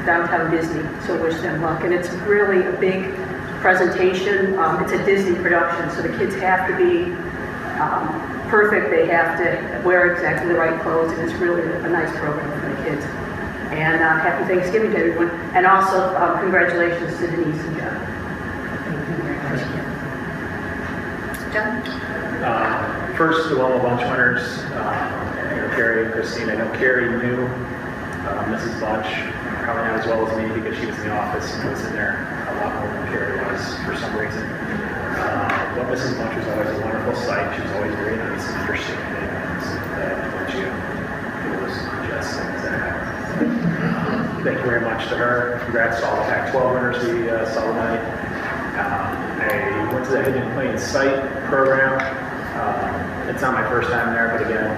downtown Disney. So wish them luck. And it's really a big presentation. It's a Disney production, so the kids have to be perfect. They have to wear exactly the right clothes, and it's really a nice program for the kids. And happy Thanksgiving to everyone. And also, congratulations to Denise and John. John? First, the Wilma Bunch winners, Carrie and Christine. I know Carrie knew Mrs. Bunch, probably not as well as me because she was in the office and I was in there a lot more than Carrie was for some reason. But Mrs. Bunch was always a wonderful sight. She was always very nice and understanding. And towards you, it was just exact. Thank you very much to her. Congrats to all the Pac-12 winners we saw tonight. I went to the Hidden in Plain Sight program. It's not my first time there, but again,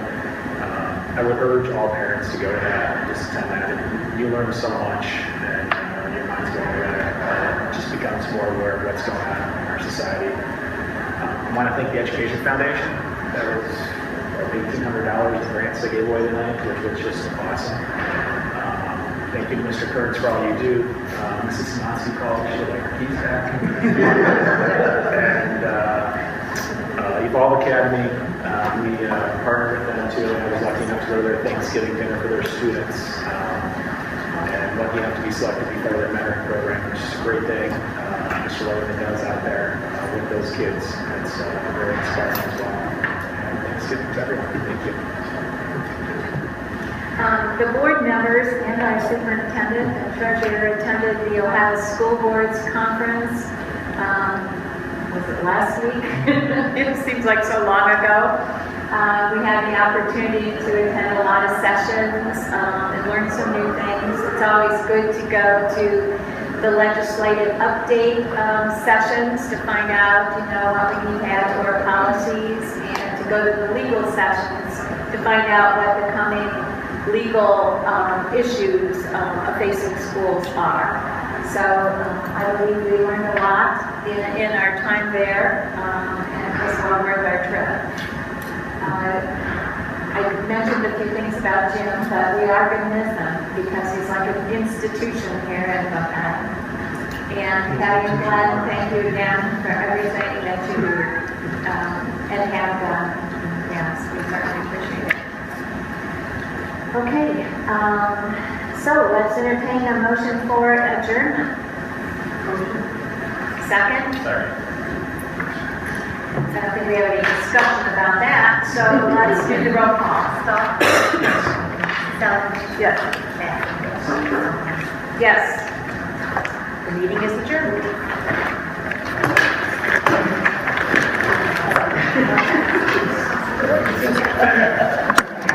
I would urge all parents to go to that and just attend that. You learn so much, and your mind's going there. It just becomes more aware of what's going on in our society. I want to thank the Education Foundation. That was $1,800 in grants they gave away tonight, which was just awesome. Thank you to Mr. Kurtz for all you do. Mrs. Nazi called, she would like her keys back. And Evolve Academy, we partnered with them too. I was lucky enough to go to their Thanksgiving dinner for their students. And lucky enough to be selected to be part of their mentoring program, which is a great thing. Mr. Logan does out there with those kids. It's very inspiring as well. And Thanksgiving to everyone. Thank you. The board members and our superintendent and treasurer attended the Ohio School Board's conference was it last week? It seems like so long ago. We had the opportunity to attend a lot of sessions and learn some new things. It's always good to go to the legislative update sessions to find out, what we need to add to our policies, and to go to the legal sessions to find out what the coming legal issues facing schools are. So I believe we learned a lot in our time there, and it was well worth our trip. I mentioned a few things about Jim, but we are going to miss him because he's like an institution here in Buckeye. And Patty and Glenn, thank you again for everything that you do and have done. Yes, we certainly appreciate it. Okay, so let's entertain a motion for adjournment. Second? Sorry. I don't think we have any discussion about that, so let's do the roll call. Stop. Yes. Yes. The meeting is adjourned.